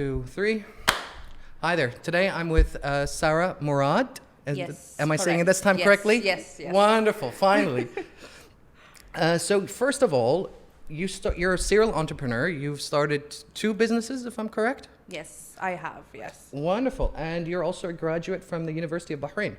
2, 3. Hi there. Today I'm with Sara Murad. Yes. Am I correct. saying it this time Yes, correctly? Yes. Wonderful. Finally. So first of all, you're a serial entrepreneur. You've started 2 businesses, if I'm correct. Yes, I have. Yes. Wonderful. And you're also a graduate from the University of Bahrain.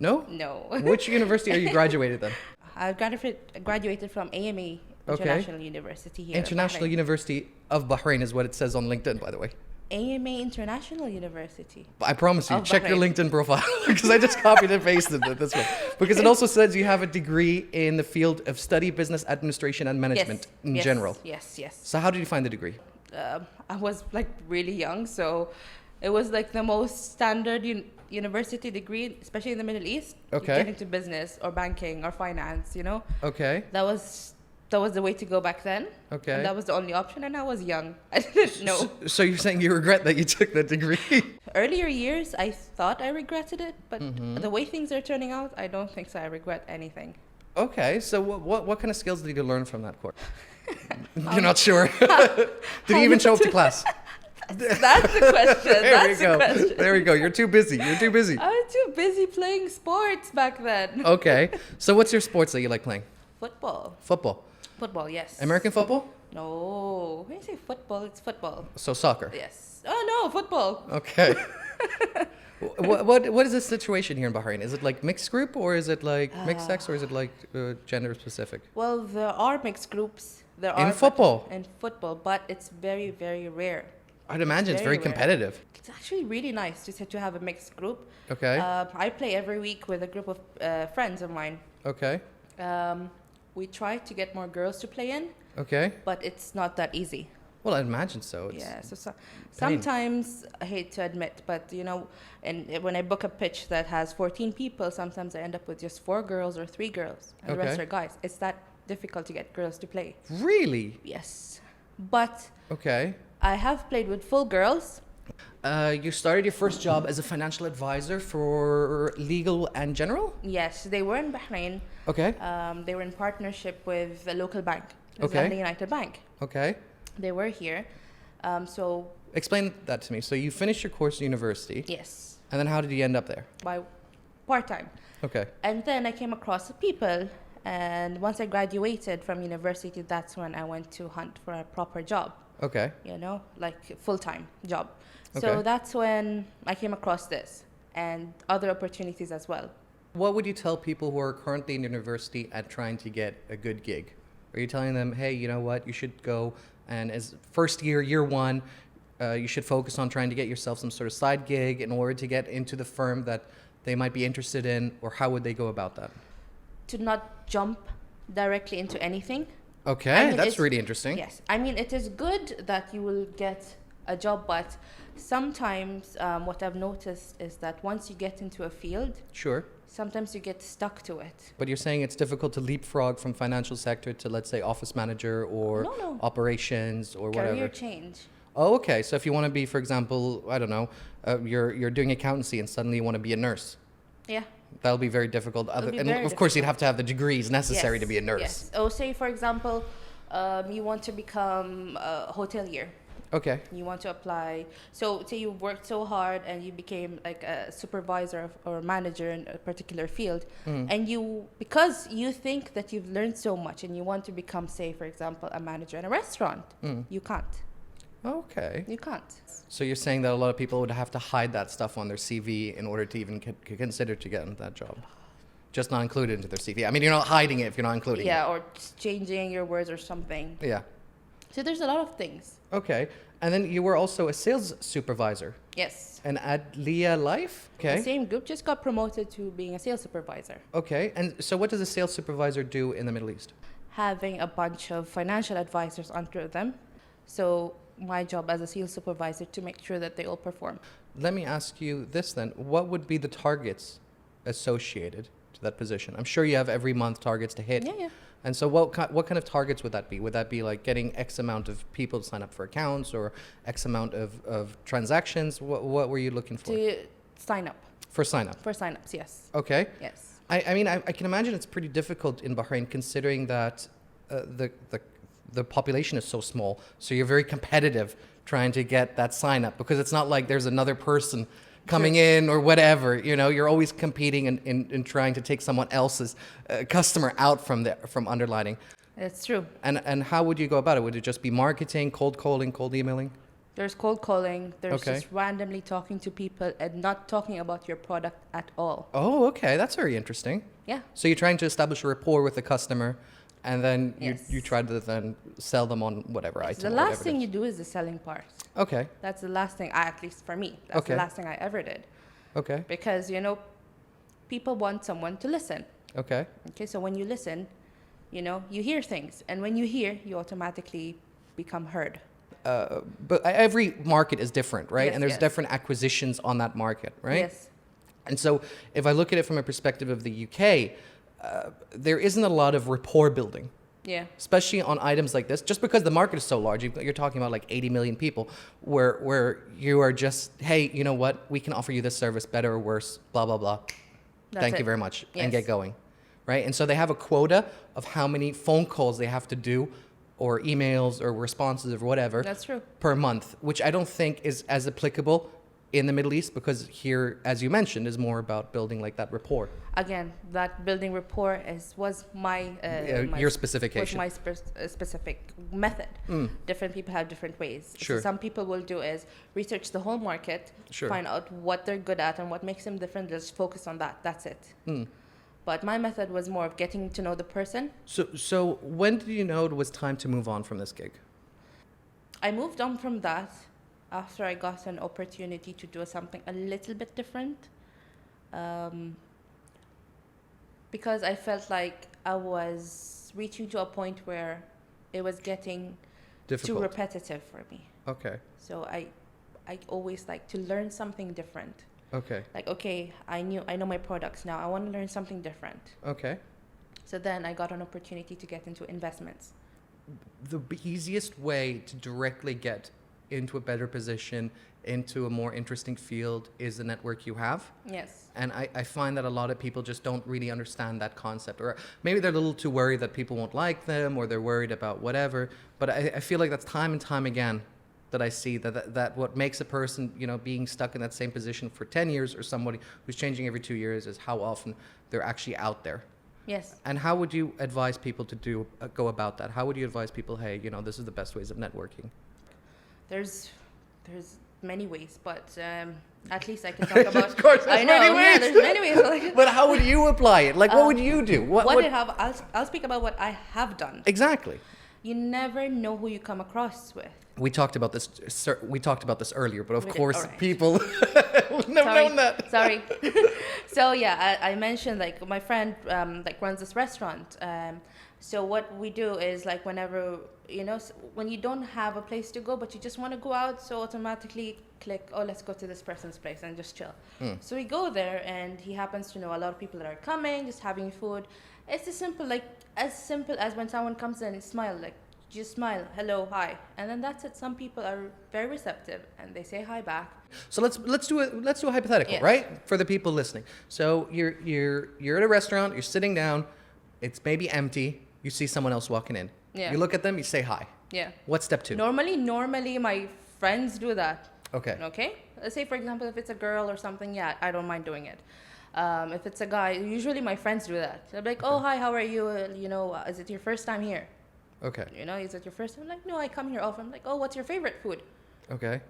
No? No. Which university are you graduated then? I graduated from AMA International University here. in International Bahrain. University of Bahrain is what it says on LinkedIn, by the way. AMA International University. I promise you, Of check your Bahrain. LinkedIn profile because I just copied and pasted it this way. Because it also says you have a degree in the field of study, business administration, and management in yes, general. Yes. So how did you find the degree? I was like really young, so it was like the most standard university degree, especially in the Middle East. Okay. You get into business or banking or finance, Okay. That was the way to go back then. Okay. And that was the only option, and I was young. I didn't know. So you're saying you regret that you took the degree? Earlier years, I thought I regretted it, but Mm-hmm. the way things are turning out, I don't think so. I regret anything. Okay. So what kind of skills did you learn from that course? You're not sure. Did you even show up to class? That's the question. There we That's go. the question. There we go. You're too busy. I was too busy playing sports back then. Okay. So what's your sports that you like playing? Football. Football. Yes. American football? No. When you say football, it's football. So soccer. Yes. Oh, no, football. Okay. What is the situation here in Bahrain? Is it like mixed group or is it like mixed sex or is it like gender specific? Well, there are mixed groups. In football? In football, but it's very, very rare. I'd imagine it's very rare. competitive. It's actually really nice to have a mixed group. Okay. I play every week with a group of friends of mine. Okay. We try to get more girls to play in, Okay. but it's not that easy. Well, I'd imagine so. It's, Yeah, sometimes I hate to admit, but and when I book a pitch that has 14 people, sometimes I end up with just 4 girls or 3 girls, and the rest Okay. are guys. It's that difficult to get girls to play. Really? Yes, but Okay. I have played with full girls. You started your first job as a financial advisor for legal and general? Yes, they were in Bahrain. Okay. They were in partnership with a local bank, Okay. the United Bank. Okay. They were here. So Explain that to me. So you finished your course at university. yes, And then how did you end up there? by part-time. Okay. And then I came across the people, and once I graduated from university, that's when I went to hunt for a proper job, Okay. like full-time job. Okay. So that's when I came across this and other opportunities as well. What would you tell people who are currently in university and trying to get a good gig? Are you telling them, hey, you know what, you should go and as first year 1, you should focus on trying to get yourself some sort of side gig in order to get into the firm that they might be interested in, or how would they go about that? To not jump directly into anything. Okay, I mean, that's it's- really interesting. Yes, I mean, it is good that you will get a job, but sometimes what I've noticed is that once you get into a field, Sure. sometimes you get stuck to it. But you're saying it's difficult to leapfrog from financial sector to, let's say, office manager or No. operations or whatever. Career change. Oh, okay. So if you want to be, for example, I don't know, you're doing accountancy and suddenly you want to be a nurse. Yeah. That'll be very difficult. be And very of course, you'd have to have the degrees necessary Yes, to be a nurse. Yes. Oh, say for example, you want to become a hotelier. Okay. You want to apply. So say you worked so hard and you became like a supervisor or manager in a particular field, and because you think that you've learned so much and you want to become, say for example, a manager in a restaurant, you can't. Okay. You can't. So you're saying that a lot of people would have to hide that stuff on their CV in order to even consider to get into that job? Just not include it into their CV. I mean, you're not hiding it if you're not including Yeah, or just changing your words or something. it. Yeah. So there's a lot of things. Okay. And then you were also a sales supervisor. Yes. And at Leah Life? Okay. The same group just got promoted to being a sales supervisor. Okay. And so what does a sales supervisor do in the Middle East? Having a bunch of financial advisors under them. So my job as a sales supervisor to make sure that they all perform. Let me ask you this then. What would be the targets associated to that position? I'm sure you have every month targets to hit. Yeah. And so what kind of targets would that be? Would that be like getting X amount of people to sign up for accounts or X amount of transactions? What were you looking for? To sign up. For sign up. For sign-ups, yes. Okay. Yes. I mean, I can imagine it's pretty difficult in Bahrain considering that the population is so small. So you're very competitive trying to get that sign up, because it's not like there's another person coming in or whatever. You know, you're always competing in trying to take someone else's customer out from underlining. It's true. And how would you go about it? Would it just be marketing, cold calling, cold emailing? There's cold calling. There's Okay. just randomly talking to people and not talking about your product at all. Oh, okay. That's very interesting. Yeah. So you're trying to establish a rapport with the customer, and then Yes. you try to then sell them on whatever item. The or last whatever it thing is. you do is the selling part. Okay. That's the last thing, at least for me, that's Okay. the last thing I ever did. Okay. Because, you know, people want someone to listen. Okay. Okay, so when you listen, you know, you hear things. And when you hear, you automatically become heard. But every market is different, right? Yes, And there's yes. different acquisitions on that market, right? Yes. And so if I look at it from a perspective of the UK, there isn't a lot of rapport building, Yeah. especially on items like this, just because the market is so large. You're talking about like 80 million people, where you are just, hey, you know what? We can offer you this service, better or worse, blah, blah, blah. That's Thank it. you very much, Yes. and get going, right? And so they have a quota of how many phone calls they have to do, or emails, or responses, or whatever, That's true. per month, which I don't think is as applicable in the Middle East, because here, as you mentioned, is more about building like that rapport. Again, that building rapport was my Your specification. Was my specific method. Different people have different ways. Sure. So some people will do is research the whole market, Sure. find out what they're good at and what makes them different. Just focus on that. That's it. But my method was more of getting to know the person. So when did you know it was time to move on from this gig? I moved on from that after I got an opportunity to do something a little bit different. Because I felt like I was reaching to a point where it was getting Difficult. too repetitive for me. Okay. So I always like to learn something different. Okay. Like, okay, I know my products now. I want to learn something different. Okay. So then I got an opportunity to get into investments. The easiest way to directly get into a better position, into a more interesting field, is the network you have. Yes. And I find that a lot of people just don't really understand that concept, or maybe they're a little too worried that people won't like them, or they're worried about whatever. But I feel like that's time and time again that I see that what makes a person, you know, being stuck in that same position for 10 years, or somebody who's changing every 2 years, is how often they're actually out there. Yes. And how would you advise people to go about that? How would you advise people, hey, you know, this is the best ways of networking? There's many ways, but at least I can talk about. Of course, there's I know. many Yeah, ways. there's many ways. Like, But how would you apply it? Like, what would you do? I'll speak about what I have done. Exactly. You never know who you come across with. We talked about this. We talked about this earlier, but of We did, course, alright. people would never known that. Sorry. So yeah, I mentioned like my friend like runs this restaurant. So what we do is like whenever when you don't have a place to go but you just want to go out, so automatically click, oh, let's go to this person's place and just chill. So we go there, and he happens to know a lot of people that are coming, just having food. It's as simple as when someone comes in and smile, like just smile, hello, hi, and then that's it. Some people are very receptive and they say hi back. So let's do a hypothetical, Yes. right? For the people listening. So you're at a restaurant, you're sitting down, it's maybe empty. You see someone else walking in. Yeah. You look at them, you say hi. Yeah. What's step 2? Normally my friends do that. Okay. Okay. Let's say, for example, if it's a girl or something, yeah, I don't mind doing it. If it's a guy, usually my friends do that. They're like, oh, hi, how are you? Is it your first time here? Okay. Is it your first time? I'm like, no, I come here often. I'm like, oh, what's your favorite food? Okay.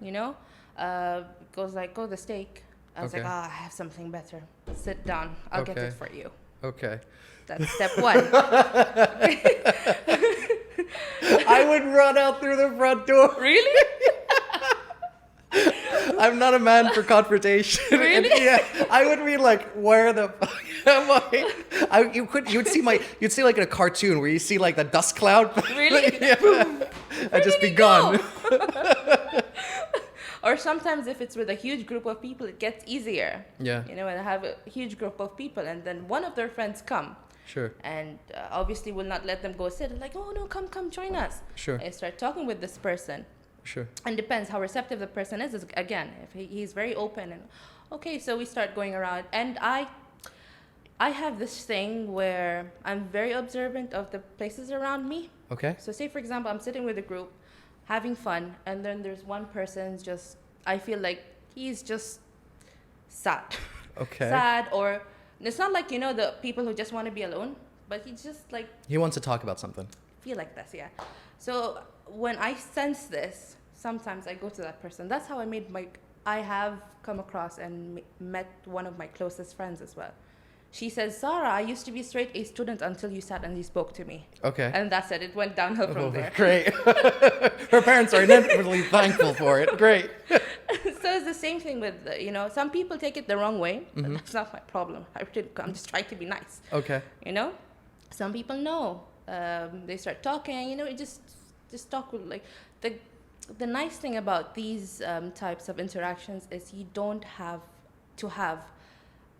Goes like, oh, the steak. I was Okay. like, I have something better. Sit down. I'll get Okay. it for you. Okay. That's step 1. I would run out through the front door. Really? I'm not a man for confrontation. Really? And yeah, I would be like, where the fuck am I? You'd see like in a cartoon where you see like the dust cloud. Really? Yeah. I'd just be did he gone. Or sometimes if it's with a huge group of people, it gets easier. Yeah. And I have a huge group of people, and then one of their friends come. Sure. And obviously will not let them go sit. Like, oh, no, come join us. Sure. I start talking with this person. Sure. And depends how receptive the person is. Again, if he's very open and okay, so we start going around, and I have this thing where I'm very observant of the places around me. Okay. So say, for example, I'm sitting with a group. having fun, and then there's one person just, I feel like he's just sad. Okay. Sad, or it's not like, the people who just want to be alone, but he just like He wants to talk about something. feel like this, yeah. So when I sense this, sometimes I go to that person. That's how I have come across and met one of my closest friends as well. She says, Sara, I used to be straight A student until you sat and you spoke to me. Okay. And that's it. It went downhill from there. Great. Her parents are inevitably thankful for it. Great. So it's the same thing with, some people take it the wrong way, but that's not my problem. I'm just trying to be nice. Okay. Some people know. They start talking, it just talk with, like, the nice thing about these types of interactions is you don't have to have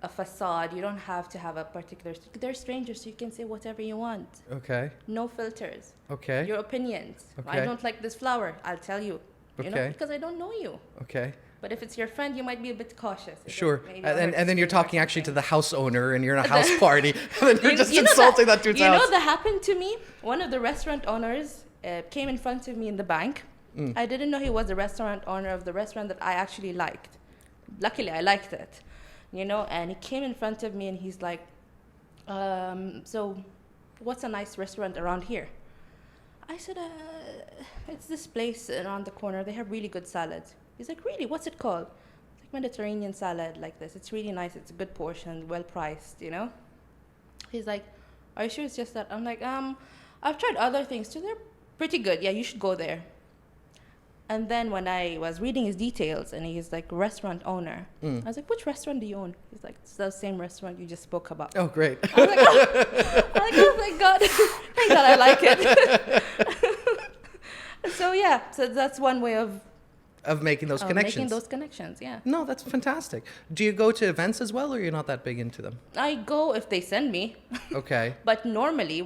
a facade. You don't have to have a particular, they're strangers, so you can say whatever you want. Okay. No filters. Okay. Your opinions. Okay. I don't like this flower, I'll tell you. Okay. Because I don't know you. Okay. But if it's your friend, you might be a bit cautious. Sure. Maybe I'll hurt And then you're feelings or talking actually to something. the house owner and you're in a house party and then you're just You know insulting that dude's You house. know that happened to me? One of the restaurant owners came in front of me in the bank. I didn't know he was the restaurant owner of the restaurant that I actually liked. Luckily, I liked it. And he came in front of me and he's like, so what's a nice restaurant around here? I said, it's this place around the corner. They have really good salads. He's like, really? What's it called? It's like Mediterranean salad like this. It's really nice. It's a good portion, well priced, He's like, are you sure it's just that? I'm like, I've tried other things too. They're pretty good. Yeah, you should go there. And then when I was reading his details and he's like restaurant owner, I was like, which restaurant do you own? He's like, it's the same restaurant you just spoke about. Oh, great. I was like, oh thank God. Thank God I like it. So that's one way of making those connections. Making those connections, yeah. No, that's fantastic. Do you go to events as well or you're not that big into them? I go if they send me. Okay. But normally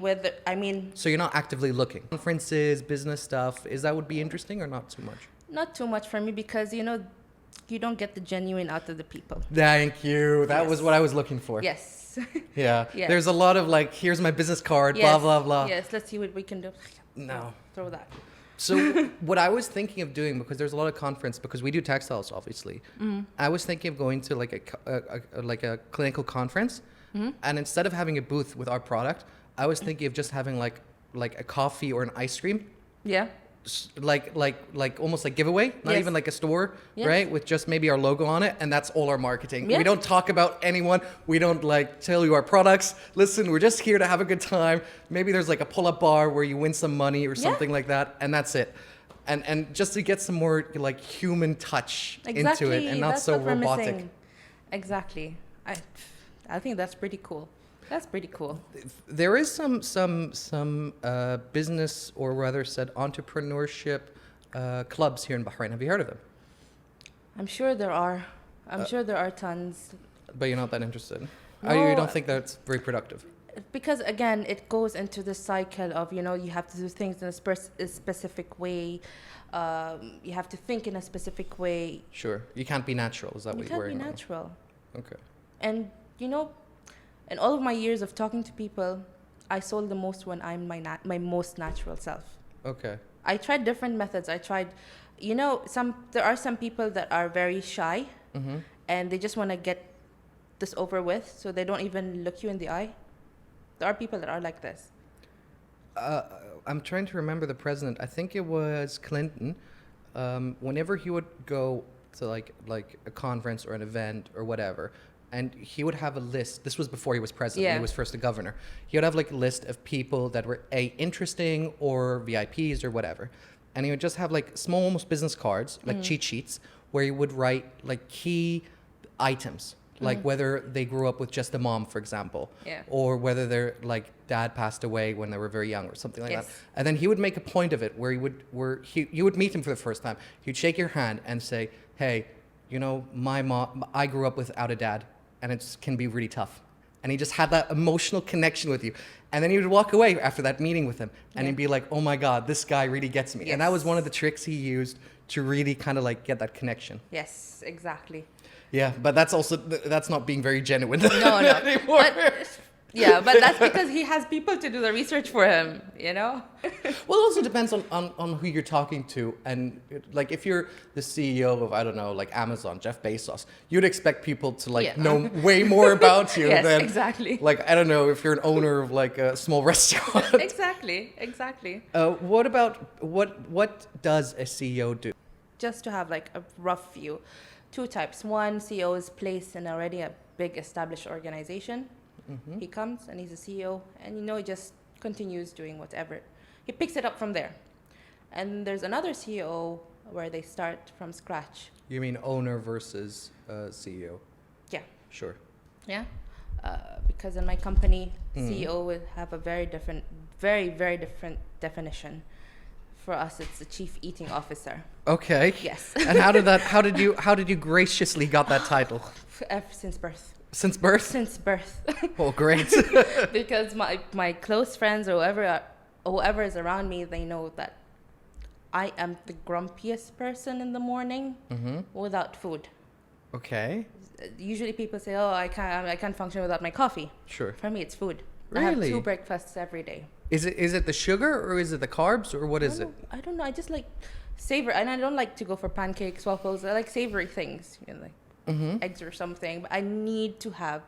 So you're not actively looking. Conferences, business stuff, that would be interesting or not too much? Not too much for me because, you don't get the genuine out of the people. Thank you. That was what I was looking for. Yes. Yeah. Yes. There's a lot of like, here's my business card, Yes. blah, blah, blah. Yes, let's see what we can do. No. Throw that. So what I was thinking of doing, because there's a lot of conference, because we do textiles, obviously, I was thinking of going to like a clinical conference, and instead of having a booth with our product, I was thinking of just having like a coffee or an ice cream, Yeah. like almost like giveaway, not Yes. even like a store, Yes. right? With just maybe our logo on it, and that's all our marketing. Yeah. We don't talk about anyone. We don't like tell you our products. Listen, we're just here to have a good time. Maybe there's like a pull-up bar where you win some money or something like that, and that's it. And just to get some more like human touch into it, and not that's so what we're robotic. missing. Exactly. I think that's pretty cool. That's pretty cool. There is some business, or rather said entrepreneurship clubs here in Bahrain. Have you heard of them? I'm sure there are. I'm sure there are tons. But you're not that interested. No. You don't think that's very productive? Because again, it goes into the cycle of, you have to do things in a specific way. You have to think in a specific way. Sure. You can't be natural. Is that what You you're can't be worrying about? natural. Okay. And, in all of my years of talking to people, I sold the most when I'm my most natural self. Okay. I tried different methods. I tried, there are some people that are very shy and they just want to get this over with, so they don't even look you in the eye. There are people that are like this. I'm trying to remember the president. I think it was Clinton. Whenever he would go to like a conference or an event or whatever, and he would have a list. This was before he was president. Yeah. He was first a governor. He would have like a list of people that were interesting or VIPs or whatever, and he would just have like small, almost business cards, like cheat sheets, where he would write like key items. Like whether they grew up with just a mom, for example, Yeah. or whether their like dad passed away when they were very young or something like Yes. that. And then he would make a point of it where you would meet him for the first time. He'd shake your hand and say, "Hey, my mom, I grew up without a dad, and it can be really tough." And he just had that emotional connection with you. And then he would walk away after that meeting with him, and he'd be like, "Oh my God, this guy really gets me." And that was Yes. one of the tricks he used to really kind of like get that connection. Yes, exactly. Yeah, but that's not being very genuine No. anymore. Yeah, but that's because he has people to do the research for him, you know? Well, it also depends on who you're talking to. And like if you're the CEO of, I don't know, like Amazon, Jeff Bezos, you'd expect people to like Yeah. know way more about you Yes, than exactly. like, I don't know, if you're an owner of like a small restaurant. Exactly. What about, what does a CEO do? Just to have like a rough view, two types. One, CEO is placed in already a big established organization. He comes and he's a CEO, and he just continues doing whatever. He picks it up from there. And there's another CEO where they start from scratch. You mean owner versus CEO? Yeah. Sure. Yeah. Because in my company, CEO would have a very very different definition. For us, it's the chief eating officer. Okay. Yes. And how did you graciously got that title? Ever since birth. Since birth? Since birth. Oh, great. Because my close friends or whoever is around me, they know that I am the grumpiest person in the morning without food. Okay. Usually people say, "Oh, I can't function without my coffee." Sure. For me, it's food. Really? I have 2 breakfasts every day. Is it the sugar or is it the carbs or what is it? I don't know. I just like savor, and I don't like to go for pancakes, waffles. I like savory things, like eggs or something. But I need to have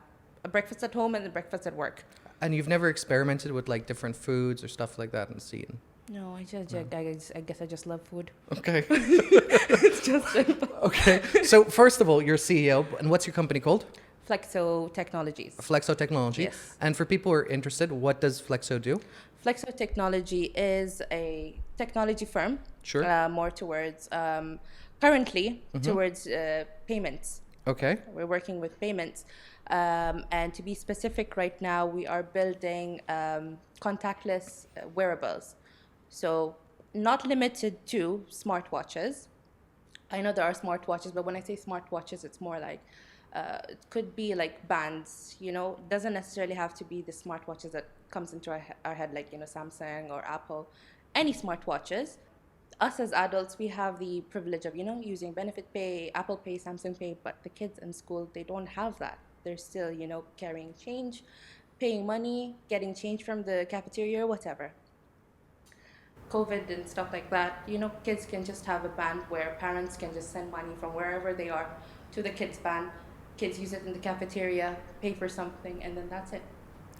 a breakfast at home and a breakfast at work. And you've never experimented with like different foods or stuff like that and seen? No, I guess I just love food. Okay. It's just simple. Okay. So first of all, you're CEO, and what's your company called? Flexo Technologies. Flexo Technology. Yes. And for people who are interested, what does Flexo do? Flexo Technology is a technology firm. Sure. More towards currently towards payments. Okay. We're working with payments. And to be specific, right now we are building contactless wearables. So not limited to smartwatches. I know there are smartwatches, but when I say smartwatches, it's more like it could be like bands, doesn't necessarily have to be the smartwatches that comes into our head, like, Samsung or Apple, any smartwatches. Us as adults, we have the privilege of, using Benefit Pay, Apple Pay, Samsung Pay, but the kids in school, they don't have that. They're still, carrying change, paying money, getting change from the cafeteria or whatever. COVID and stuff like that, kids can just have a band where parents can just send money from wherever they are to the kids' band. Kids use it in the cafeteria, pay for something, and then that's it.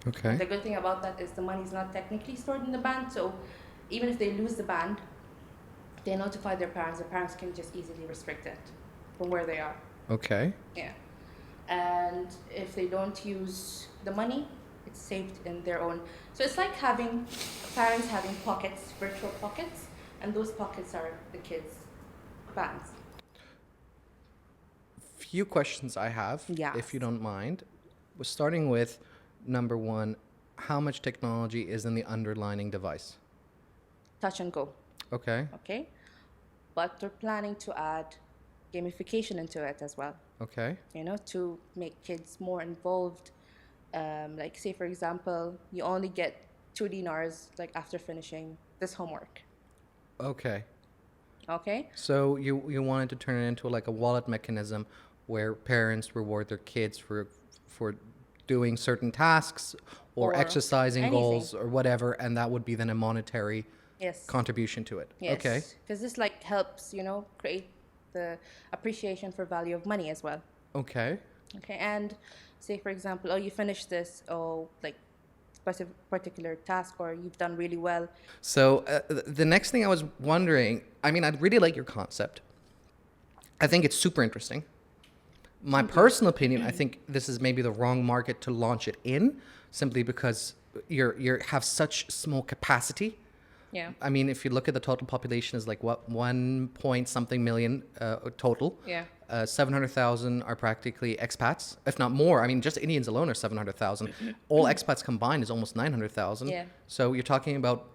Okay. The good thing about that is the money's not technically stored in the band, so even if they lose the band, they notify their parents. The parents can just easily restrict it from where they are. Okay. Yeah. And if they don't use the money, it's saved in their own. So it's like parents having pockets, virtual pockets, and those pockets are the kids' bands. Few questions I have, Yes. if you don't mind. We're starting with number one, how much technology is in the underlying device? Touch and go. Okay. Okay. But they're planning to add gamification into it as well, Okay. to make kids more involved. Like, say, for example, you only get 2 dinars like after finishing this homework. Okay. Okay. So you wanted to turn it into like a wallet mechanism where parents reward their kids for doing certain tasks or exercising anything. goals or whatever, and that would be then a monetary Yes. contribution to it. Yes. Okay. Because this helps, create the appreciation for value of money as well. Okay. Okay. And say, for example, you finished this, like specific particular task, or you've done really well. So the next thing I was wondering, I mean, I'd really like your concept. I think it's super interesting. My personal opinion, I think this is maybe the wrong market to launch it in, simply because you have such small capacity. Yeah. I mean, if you look at the total population is like 1 point something million total. Yeah. 700,000 are practically expats, if not more. I mean, just Indians alone are 700,000. All expats combined is almost 900,000. Yeah. So you're talking about,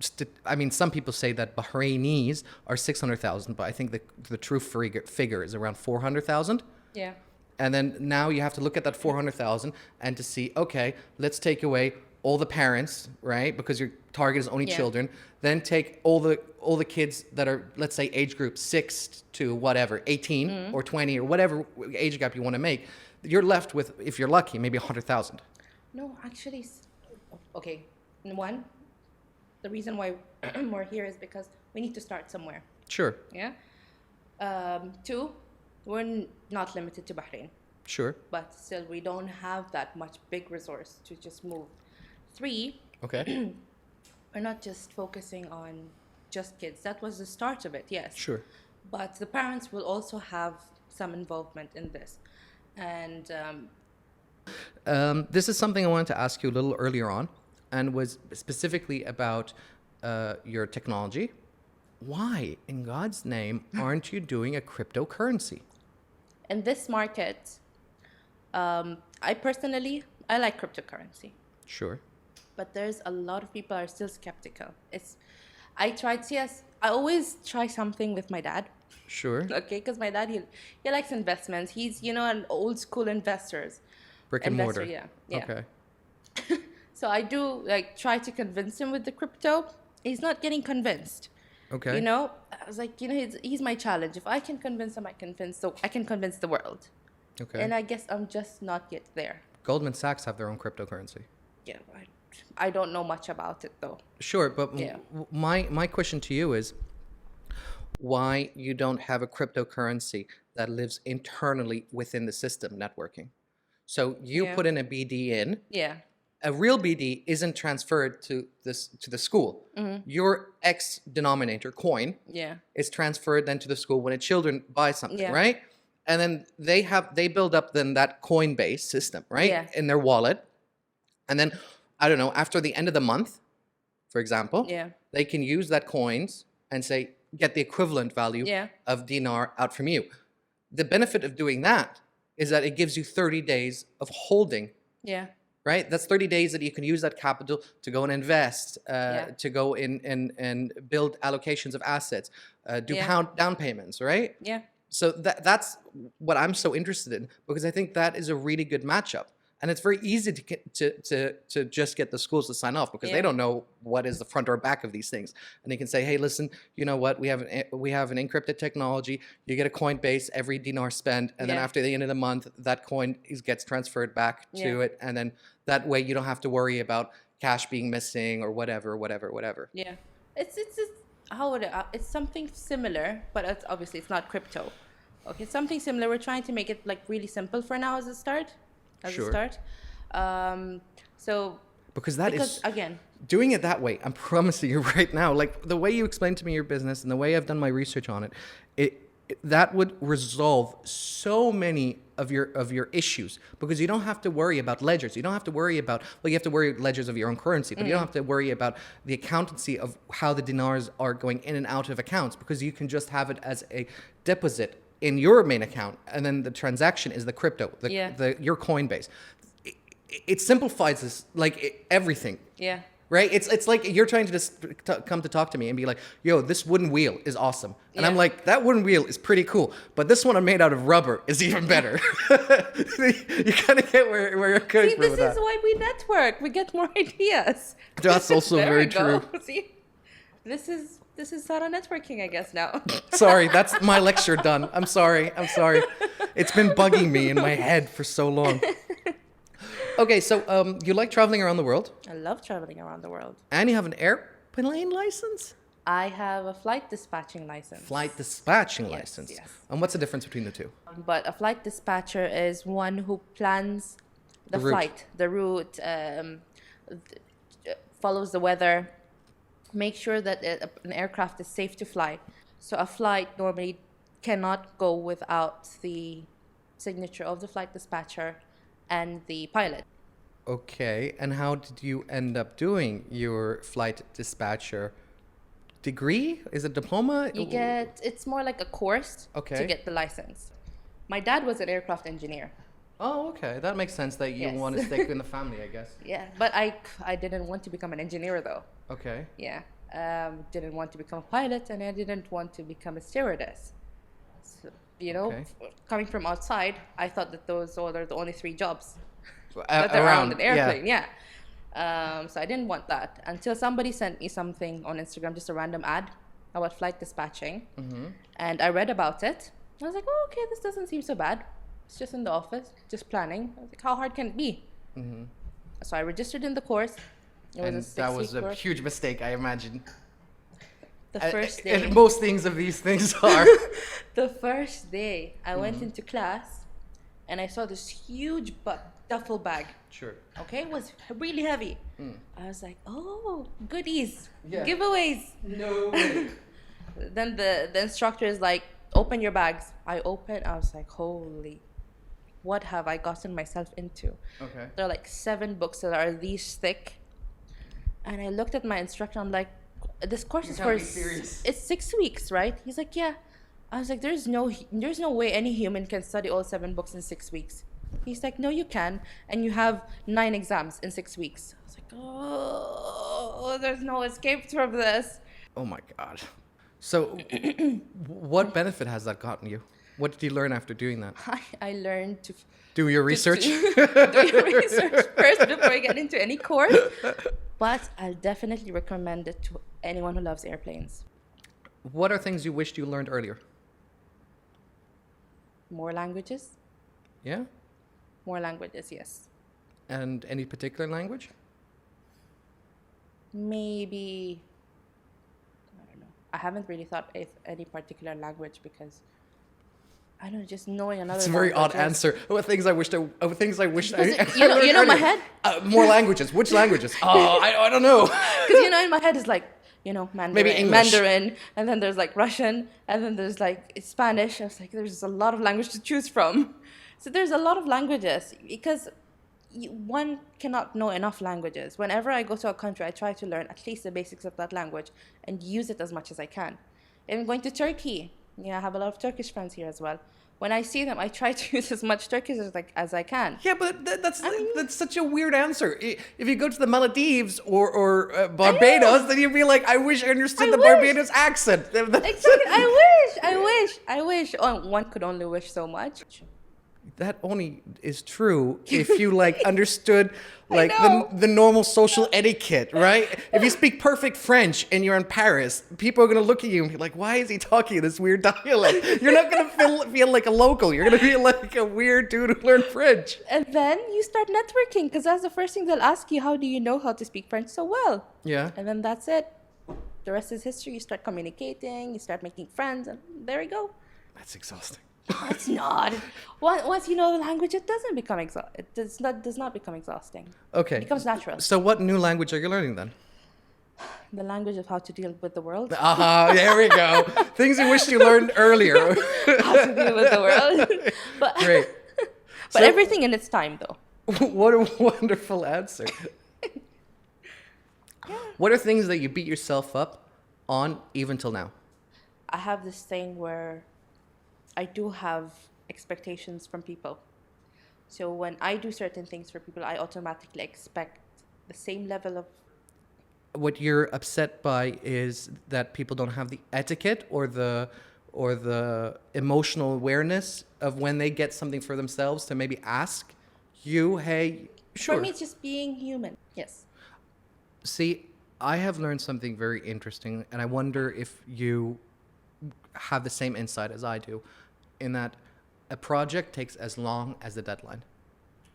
some people say that Bahrainis are 600,000, but I think the true figure is around 400,000. Yeah. And then now you have to look at that 400,000 and to see, okay, let's take away all the parents, right? Because your target is only children. Then take all the kids that are, let's say, age group 6 to whatever, 18 or 20 or whatever age gap you want to make. You're left with, if you're lucky, maybe 100,000. No, actually, okay. One, the reason why we're here is because we need to start somewhere. Sure. Yeah. Two, we're not limited to Bahrain, Sure. but still we don't have that much big resource to just move. Three, Okay. we're not just focusing on just kids. That was the start of it, yes. Sure. But the parents will also have some involvement in this. And This is something I wanted to ask you a little earlier on, and was specifically about your technology. Why, in God's name, aren't you doing a cryptocurrency? in this market, I personally, I like cryptocurrency. Sure. But there's a lot of people are still skeptical. I always try something with my dad. Sure. Okay, because my dad, he likes investments. He's, an old school investor. Brick and mortar. Yeah. Okay. So I do try to convince him with the crypto. He's not getting convinced. Okay. I was like, he's my challenge. If I can convince him, I can convince the world. Okay. And I guess I'm just not yet there. Goldman Sachs have their own cryptocurrency. Yeah, I don't know much about it though. Sure, but Yeah. my question to you is why you don't have a cryptocurrency that lives internally within the system networking. So you Yeah. put in a BD in, Yeah. a real BD isn't transferred to the school. Your X denominator coin Yeah. is transferred then to the school when children buy something, Yeah. right? And then they build up then that Coinbase system, right? Yeah. In their wallet. And then I don't know, after the end of the month, for example, Yeah. they can use that coins and say get the equivalent value Yeah. of dinar out from you. The benefit of doing that is that it gives you 30 days of holding, Yeah. right? That's 30 days that you can use that capital to go and invest, Yeah. to go in and build allocations of assets, do Yeah. down payments, right? Yeah. So that's what I'm so interested in, because I think that is a really good matchup. And it's very easy to just get the schools to sign off, because Yeah. they don't know what is the front or back of these things. And they can say, hey, listen, you know what? We have an encrypted technology. You get a Coinbase every dinar spent. And then Yeah. after the end of the month, that coin gets transferred back to Yeah. it. And then that way you don't have to worry about cash being missing or whatever. Yeah. It's something similar, but obviously it's not crypto. Okay, it's something similar. We're trying to make it really simple for now as a start. Sure. So Because again, doing it that way, I'm promising you right now, like the way you explained to me your business and the way I've done my research on it, that would resolve so many of your issues, because you don't have to worry about ledgers. You don't have to worry about, well, you have to worry about ledgers of your own currency, but you don't have to worry about the accountancy of how the dinars are going in and out of accounts, because you can just have it as a deposit in your main account, and then the transaction is the crypto, your Coinbase. It simplifies this, everything. yeah. Right? It's like you're trying to just come to talk to me and be like, yo, this wooden wheel is awesome. And I'm Yeah. like, that wooden wheel is pretty cool, but this one made out of rubber is even better. You kind of get where you're coming See, from this with is that. why we network. We get more ideas. That's also There very we go. true. See, this is Sara networking, I guess now. Sorry, that's my lecture done. I'm sorry. It's been bugging me in my head for so long. Okay, so you like traveling around the world, I love traveling around the world. and you have an airplane license? I have a flight dispatching license. Flight dispatching Yes, license. yes. And what's the difference between the two? But a flight dispatcher is one who plans the route. flight, the route, follows the weather, makes sure that an aircraft is safe to fly. So a flight normally cannot go without the signature of the flight dispatcher and the pilot. Okay, and how did you end up doing your flight dispatcher degree? Is it diploma? It's more like a course Okay. to get the license. My dad was an aircraft engineer. Oh, okay. That makes sense that you Yes. want to stick in the family, I guess. Yeah, but I didn't want to become an engineer though. Okay. Yeah, didn't want to become a pilot, and I didn't want to become a stewardess. So, Okay. coming from outside, I thought that those are the only three jobs that are around an yeah. airplane. Yeah. So I didn't want that until somebody sent me something on Instagram, just a random ad about flight dispatching, and I read about it. I was like, oh, okay, this doesn't seem so bad. It's just in the office, just planning. I was like, how hard can it be? So I registered in the course. It was And a that 6-week was a course. huge mistake, I imagine. The first day. And most things of these things are. The first day, I went into class and I saw this huge duffel bag. Sure. Okay, it was really heavy. I was like, oh, goodies, Yeah. giveaways. No way. Then the instructor is like, open your bags. I opened, I was like, holy, what have I gotten myself into? Okay. There are like 7 books that are these thick. And I looked at my instructor, I'm like, this course is can't for, be serious. it's 6 weeks, right? He's like, yeah. I was like, there's no way any human can study all 7 books in 6 weeks. He's like, no, you can. And you have 9 exams in 6 weeks. I was like, oh, there's no escape from this. Oh my God. So, what benefit has that gotten you? What did you learn after doing that? I learned to Do your research? do your research first before I get into any course. But I'll definitely recommend it to anyone who loves airplanes. What are things you wished you learned earlier? More languages? Yeah? More languages, yes. And any particular language? Maybe, I don't know. I haven't really thought of any particular language because, I don't know, just knowing another It's a very odd language answer. What things I wished I you know my learned head? earlier. More languages. Which languages? Oh, I don't know. Because, in my head is like, Mandarin, Maybe English. Mandarin, and then there's like Russian, and then there's like Spanish. I was like, there's a lot of language to choose from. So there's a lot of languages because one cannot know enough languages. Whenever I go to a country, I try to learn at least the basics of that language and use it as much as I can. If I'm going to Turkey, I have a lot of Turkish friends here as well. When I see them, I try to use as much Turkish as I can. Yeah, but that's such a weird answer. If you go to the Maldives or Barbados, then you'd be like, I wish I understood the Barbados accent. Exactly. I wish. Oh, one could only wish so much. That only is true if you understood know. the normal social etiquette, right? If you speak perfect French and you're in Paris, people are gonna look at you and be like, "Why is he talking this weird dialect?" You're not gonna feel like a local. You're gonna feel like a weird dude who learned French. And then you start networking because that's the first thing they'll ask you. How do you know how to speak French so well? Yeah. And then that's it. The rest is history. You start communicating. You start making friends, and there you go. That's exhausting. It's not. Once you know the language, it doesn't become It does not become exhausting. Okay. It becomes natural. So what new language are you learning then? The language of how to deal with the world. There we go. Things you wished you learned earlier. How to deal with the world. But, Great. But So- everything in its time, though. What a wonderful answer. What are things that you beat yourself up on even till now? I have this thing where I do have expectations from people. So when I do certain things for people, I automatically expect the same level of... What you're upset by is that people don't have the etiquette or the emotional awareness of when they get something for themselves to maybe ask you, hey, sure. For me, it's just being human. Yes. See, I have learned something very interesting, and I wonder if you have the same insight as I do, in that a project takes as long as the deadline.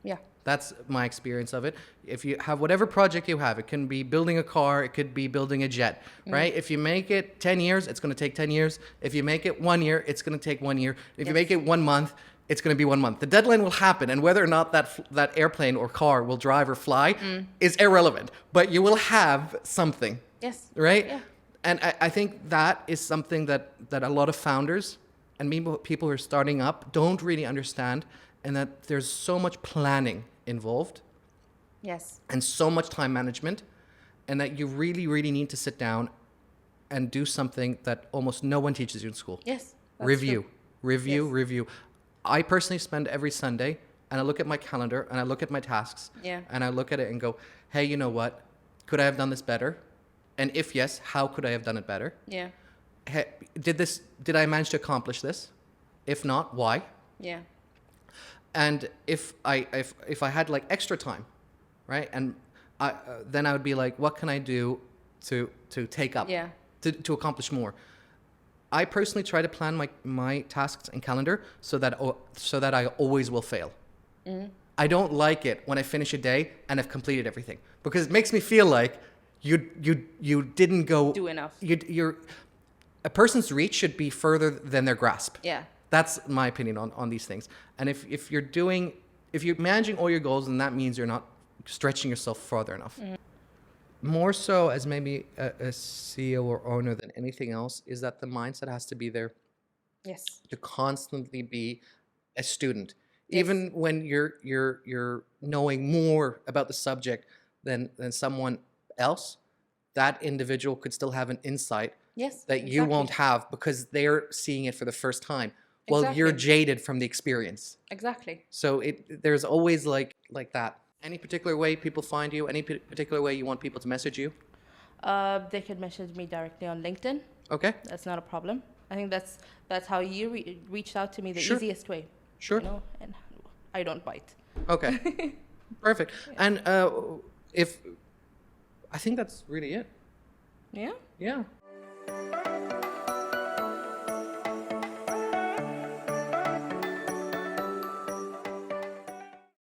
Yeah. That's my experience of it. If you have whatever project you have, it can be building a car, it could be building a jet, right? If you make it 10 years, it's going to take 10 years. If you make it 1 year, it's going to take 1 year. If you make it 1 month, it's going to be 1 month. The deadline will happen, and whether or not that airplane or car will drive or fly is irrelevant. But you will have something. Yes. Right? Yeah. And I think that is something that a lot of founders and people who are starting up don't really understand, and that there's so much planning involved. Yes. And so much time management, and that you really, really need to sit down and do something that almost no one teaches you in school. Yes. That's Review. true. Review. I personally spend every Sunday, and I look at my calendar, and I look at my tasks, Yeah. and I look at it and go, hey, you know what? Could I have done this better? And if yes, how could I have done it better? Yeah. Hey, did I manage to accomplish this? If not, why? Yeah. And if I had extra time, right? And then I would be like, what can I do to take up, Yeah. to accomplish more? I personally try to plan my tasks and calendar so that I always will fail. I don't like it when I finish a day and I've completed everything, because it makes me feel like you didn't go Do enough. You're a person's reach should be further than their grasp. Yeah. That's my opinion on these things. And if you're managing all your goals, then that means you're not stretching yourself farther enough. More so as maybe a CEO or owner than anything else, is that the mindset has to be there Yes. to constantly be a student. Yes. Even when you're knowing more about the subject than someone else, that individual could still have an insight Yes. that you exactly. won't have, because they're seeing it for the first time. Well, you're Exactly. jaded from the experience. Exactly. So there's always like that. Any particular way people find you? Any particular way you want people to message you? They could message me directly on LinkedIn. Okay. That's not a problem. I think that's how you reached out to me the Sure. easiest way. Sure. You know, and I don't bite. Okay. Perfect. And if I think that's really it. Yeah. Yeah.